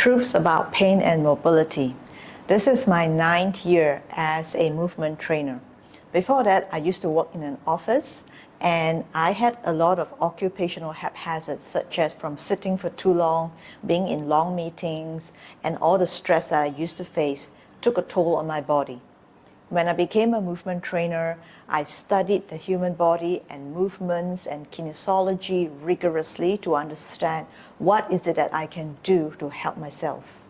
Truths about pain and mobility. This is my 9th year as a movement trainer. Before that, I used to work in an office, and I had a lot of occupational haphazards, such as from sitting for too long, being in long meetings, and all the stress that I used to face took a toll on my body. When I became a movement trainer, I studied the human body and movements and kinesiology rigorously to understand what is it that I can do to help myself.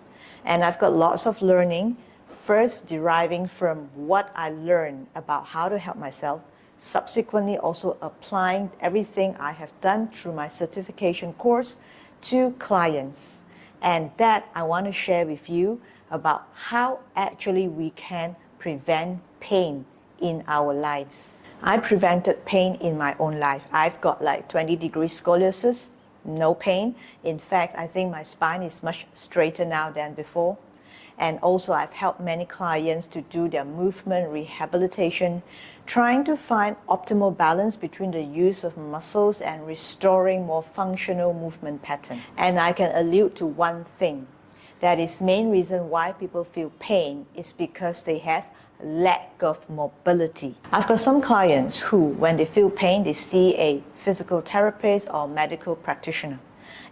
And I've got lots of learning, first deriving from what I learned about how to help myself, subsequently also applying everything I have done through my certification course to clients. And that I want to share with you about how actually we can prevent pain in our lives. I prevented pain in my own life. I've got like 20-degree scoliosis, no pain. In fact, I think my spine is much straighter now than before. And also I've helped many clients to do their movement rehabilitation, trying to find optimal balance between the use of muscles and restoring more functional movement pattern. And I can allude to one thing. That is main reason why people feel pain is because they have lack of mobility. I've got some clients who, when they feel pain, they see a physical therapist or medical practitioner.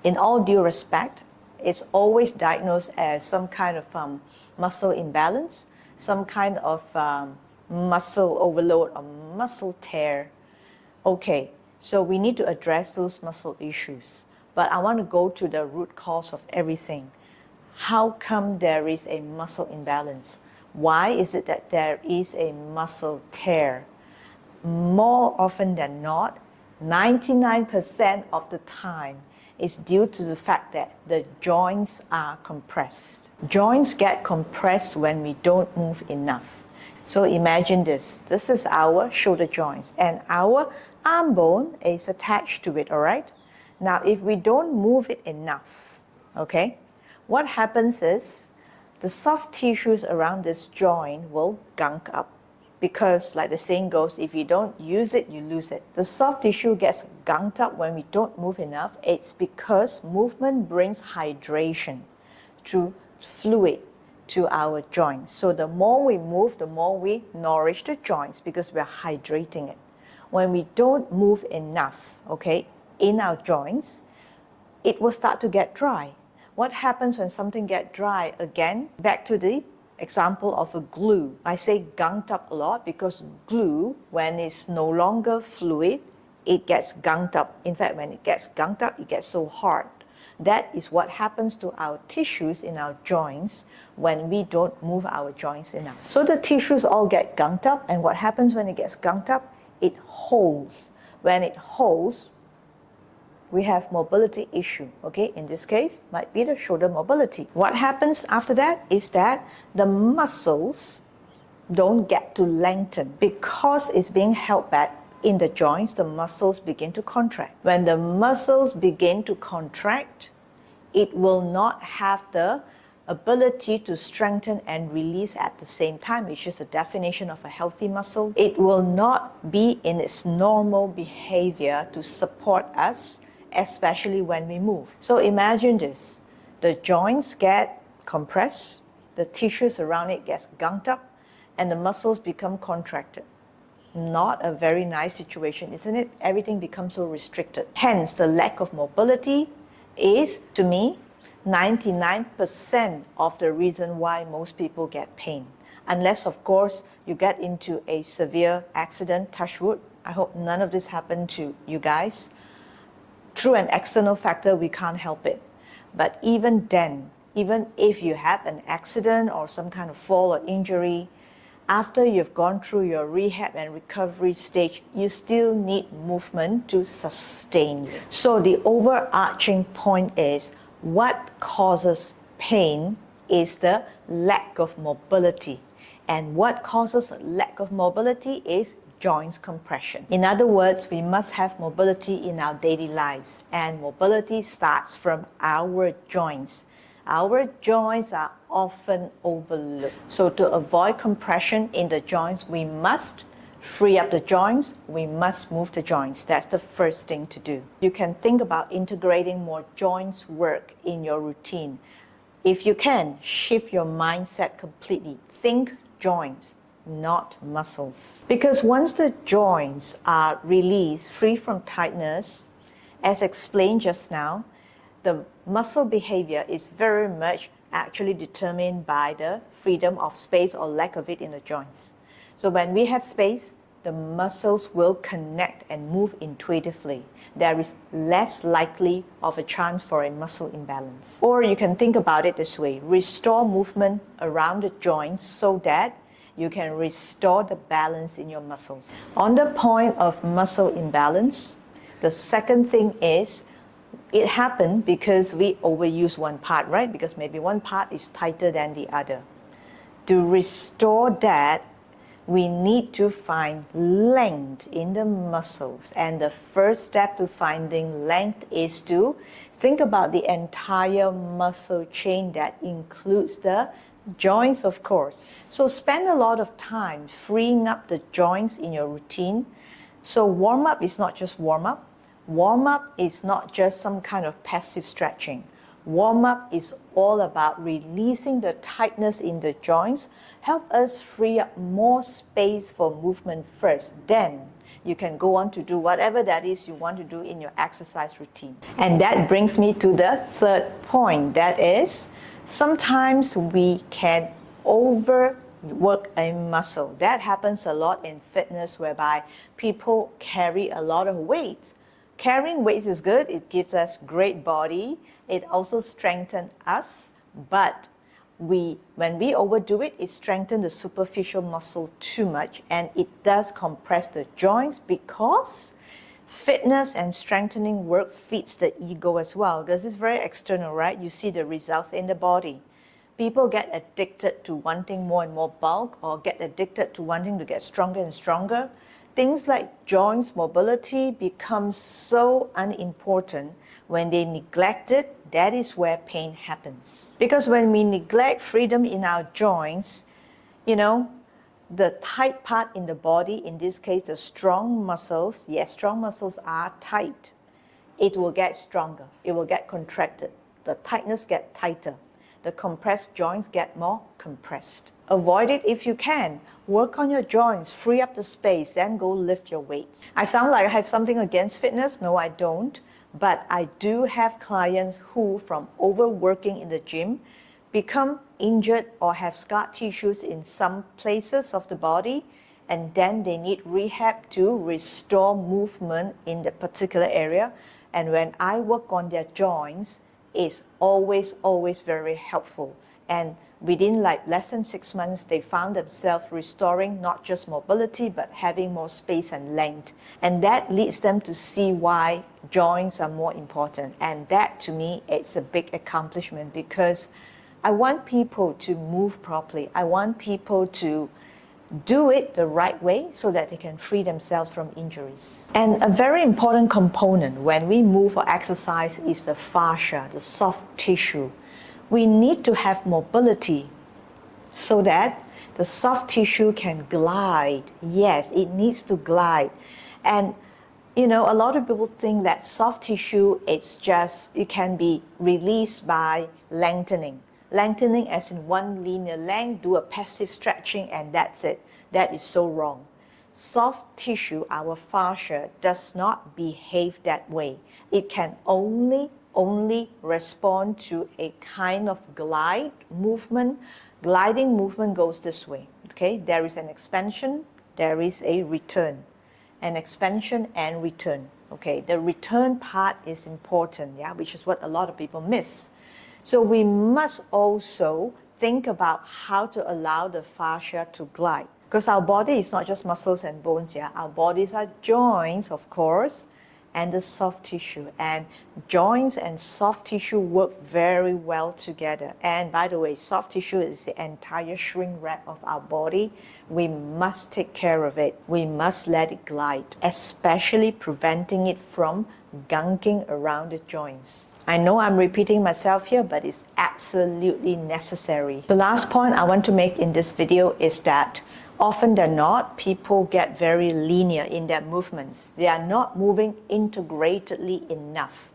In all due respect, it's always diagnosed as some kind of muscle imbalance, some kind of muscle overload or muscle tear. Okay, so we need to address those muscle issues. But I want to go to the root cause of everything. How come there is a muscle imbalance? Why is it that there is a muscle tear? More often than not, 99% of the time is due to the fact that the joints are compressed. Joints get compressed when we don't move enough. So imagine this. This is our shoulder joints and our arm bone is attached to it, all right? Now, if we don't move it enough, okay, what happens is the soft tissues around this joint will gunk up because, like the saying goes, if you don't use it, you lose it. The soft tissue gets gunked up when we don't move enough. It's because movement brings hydration through fluid to our joints. So the more we move, the more we nourish the joints because we're hydrating it. When we don't move enough, okay, in our joints, it will start to get dry. What happens when something gets dry? Again, back to the example of a glue. I say gunked up a lot because glue, when it's no longer fluid, it gets gunked up. In fact, when it gets gunked up, it gets so hard. That is what happens to our tissues in our joints when we don't move our joints enough. So the tissues all get gunked up, and what happens when it gets gunked up? It holds. When it holds, we have mobility issue, okay? In this case, might be the shoulder mobility. What happens after that is that the muscles don't get to lengthen. Because it's being held back in the joints, the muscles begin to contract. When the muscles begin to contract, it will not have the ability to strengthen and release at the same time, which is the definition of a healthy muscle. It will not be in its normal behavior to support us, especially when we move. So imagine this. The joints get compressed, the tissues around it gets gunked up, and the muscles become contracted. Not a very nice situation, isn't it? Everything becomes so restricted. Hence, the lack of mobility is, to me, 99% of the reason why most people get pain. Unless, of course, you get into a severe accident, touch wood. I hope none of this happened to you guys. Through an external factor, we can't help it. But even then, even if you have an accident or some kind of fall or injury, after you've gone through your rehab and recovery stage, you still need movement to sustain you. So the overarching point is, what causes pain is the lack of mobility. And what causes lack of mobility is joints compression. In other words, we must have mobility in our daily lives, and mobility starts from our joints. Our joints are often overlooked. So to avoid compression in the joints, we must free up the joints, we must move the joints. That's the first thing to do. You can think about integrating more joints work in your routine. if you can, shift your mindset completely. Think joints, not muscles. Because once the joints are released, free from tightness, as explained just now, the muscle behavior is very much actually determined by the freedom of space or lack of it in the joints. So when we have space, the muscles will connect and move intuitively. There is less likely of a chance for a muscle imbalance. Or you can think about it this way: restore movement around the joints so that you can restore the balance in your muscles. On the point of muscle imbalance, the second thing is it happened because we overuse one part, right? Because maybe one part is tighter than the other. To restore that, we need to find length in the muscles. And the first step to finding length is to think about the entire muscle chain that includes the joints, of course. So spend a lot of time freeing up the joints in your routine. So warm-up is not just warm-up. Warm-up is not just some kind of passive stretching. Warm-up is all about releasing the tightness in the joints, help us free up more space for movement first. Then you can go on to do whatever that is you want to do in your exercise routine. And that brings me to the third point, that is, sometimes we can overwork a muscle. That happens a lot in fitness, whereby people carry a lot of weight. Carrying weights is good, it gives us great body, it also strengthens us, but when we overdo it, it strengthens the superficial muscle too much, and it does compress the joints, because fitness and strengthening work feeds the ego as well, because it's very external, right? You see the results in the body. People get addicted to wanting more and more bulk, or get addicted to wanting to get stronger and stronger. Things like joints mobility become so unimportant. When they neglect it, that is where pain happens. Because when we neglect freedom in our joints, the tight part in the body, in this case the strong muscles, yes, strong muscles are tight. It will get stronger, it will get contracted. The tightness gets tighter. The compressed joints get more compressed. Avoid it if you can. Work on your joints, free up the space, then go lift your weights. I sound like I have something against fitness. No, I don't. But I do have clients who, from overworking in the gym, become injured or have scar tissues in some places of the body, and then they need rehab to restore movement in the particular area. And when I work on their joints, it's always very helpful. And within less than 6 months, they found themselves restoring not just mobility, but having more space and length. And that leads them to see why joints are more important. And that, to me, it's a big accomplishment, because I want people to move properly. I want people to do it the right way so that they can free themselves from injuries. And a very important component when we move or exercise is the fascia, the soft tissue. We need to have mobility so that the soft tissue can glide. Yes, it needs to glide. And a lot of people think that soft tissue, it can be released by lengthening. Lengthening as in one linear length, do a passive stretching, and that's it. That is so wrong. Soft tissue, our fascia, does not behave that way. It can only respond to a kind of glide movement. Gliding movement goes this way. Okay, there is an expansion, there is a return. An expansion and return. Okay, the return part is important, which is what a lot of people miss. So we must also think about how to allow the fascia to glide. Because our body is not just muscles and bones, Our bodies are joints, of course, and the soft tissue. And joints and soft tissue work very well together. And by the way, soft tissue is the entire shrink wrap of our body. We must take care of it. We must let it glide, especially preventing it from gunking around the joints. I know I'm repeating myself here, but it's absolutely necessary. The last point I want to make in this video is that often than not, people get very linear in their movements. They are not moving integratedly enough.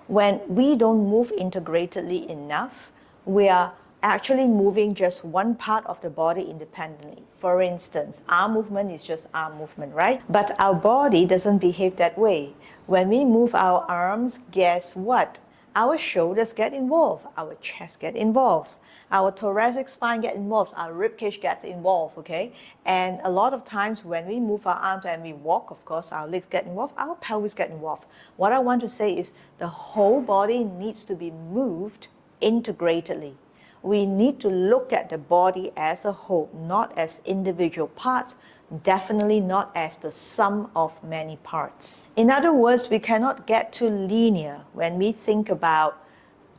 When we don't move integratedly enough, we are actually moving just one part of the body independently. For instance, arm movement is just arm movement, right? But our body doesn't behave that way. When we move our arms, guess what? Our shoulders get involved, our chest get involved, our thoracic spine get involved, our ribcage gets involved, okay? And a lot of times when we move our arms and we walk, of course, our legs get involved, our pelvis get involved. What I want to say is the whole body needs to be moved integratedly. We need to look at the body as a whole, not as individual parts, definitely not as the sum of many parts. In other words, we cannot get too linear when we think about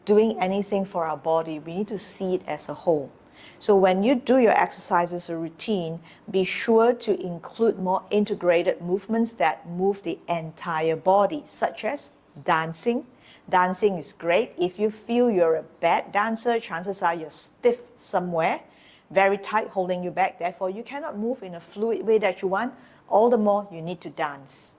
doing anything for our body. We need to see it as a whole. So when you do your exercises or routine, be sure to include more integrated movements that move the entire body, such as dancing. Dancing is great. If you feel you're a bad dancer, chances are you're stiff somewhere, very tight, holding you back. Therefore, you cannot move in a fluid way that you want. All the more, you need to dance.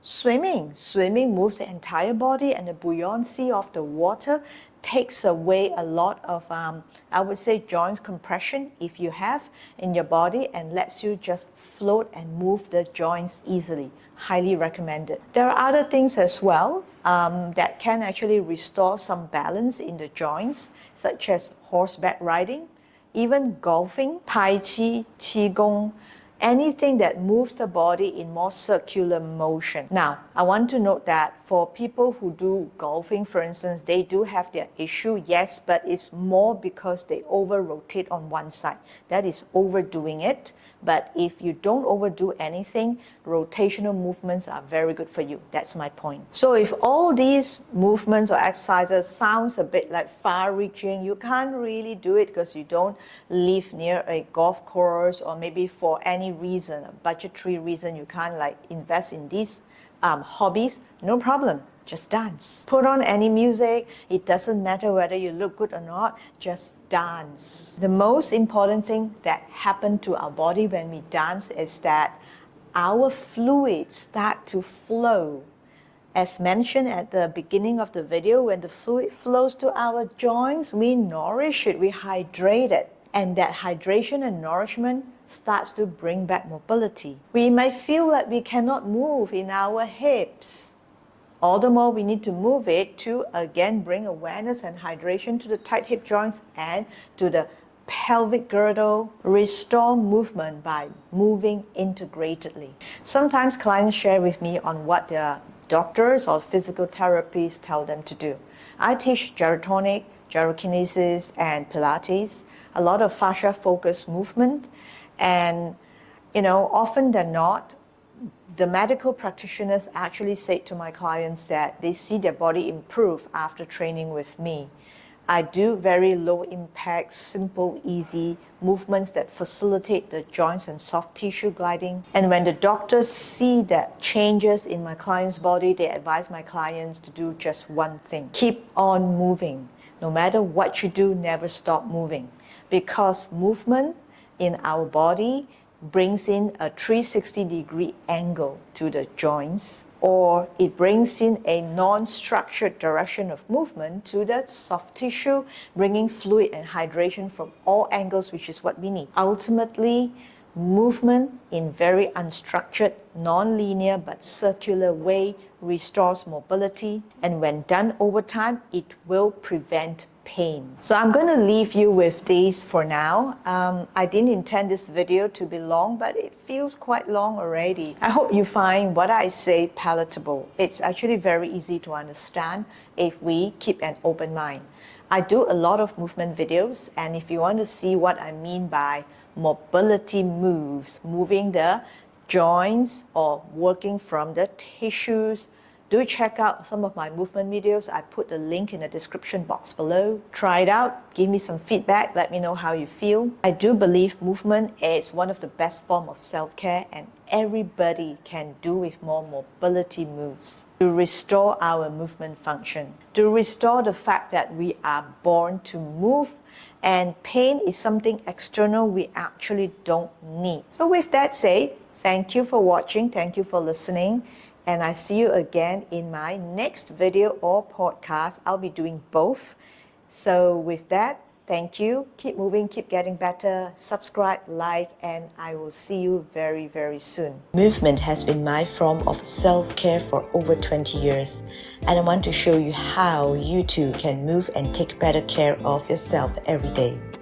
Swimming. Swimming moves the entire body, and the buoyancy of the water takes away a lot of, I would say, joints compression if you have in your body, and lets you just float and move the joints easily. Highly recommended. There are other things as well that can actually restore some balance in the joints, such as horseback riding, even golfing, tai chi, qigong, anything that moves the body in more circular motion. Now, I want to note that for people who do golfing, for instance, they do have their issue, yes, but it's more because they over-rotate on one side. That is overdoing it. But if you don't overdo anything, rotational movements are very good for you. That's my point. So if all these movements or exercises sounds a bit like far-reaching, you can't really do it because you don't live near a golf course, or maybe for any reason, a budgetary reason, you can't like invest in these hobbies, no problem. Just dance. Put on any music. It doesn't matter whether you look good or not. Just dance. The most important thing that happens to our body when we dance is that our fluids start to flow. As mentioned at the beginning of the video, when the fluid flows to our joints, we nourish it, we hydrate it. And that hydration and nourishment starts to bring back mobility. We might feel like we cannot move in our hips. All the more we need to move it to, again, bring awareness and hydration to the tight hip joints and to the pelvic girdle. Restore movement by moving integratedly. Sometimes clients share with me on what their doctors or physical therapists tell them to do. I teach GYROTONIC, GYROKINESIS, and Pilates, a lot of fascia-focused movement, and often than not, the medical practitioners actually say to my clients that they see their body improve after training with me. I do very low impact, simple, easy movements that facilitate the joints and soft tissue gliding. And when the doctors see that changes in my client's body, they advise my clients to do just one thing. Keep on moving. No matter what you do, never stop moving. Because movement in our body brings in a 360-degree angle to the joints, or it brings in a non-structured direction of movement to the soft tissue, bringing fluid and hydration from all angles, which is what we need. Ultimately, movement in very unstructured, non-linear but circular way restores mobility, and when done over time, it will prevent pain. So I'm going to leave you with these for now. I didn't intend this video to be long, but it feels quite long already. I hope you find what I say palatable. It's actually very easy to understand if we keep an open mind. I do a lot of movement videos, and if you want to see what I mean by mobility moves, moving the joints or working from the tissues, do check out some of my movement videos. I put the link in the description box below. Try it out, give me some feedback, let me know how you feel. I do believe movement is one of the best forms of self-care, and everybody can do with more mobility moves to restore our movement function, to restore the fact that we are born to move, and pain is something external we actually don't need. So with that said, thank you for watching, thank you for listening, and I see you again in my next video or podcast. I'll be doing both. So with that, Thank you. Keep moving, keep getting better. Subscribe, like, and I will see you very, very soon. Movement has been my form of self-care for over 20 years, and I want to show you how you too can move and take better care of yourself every day.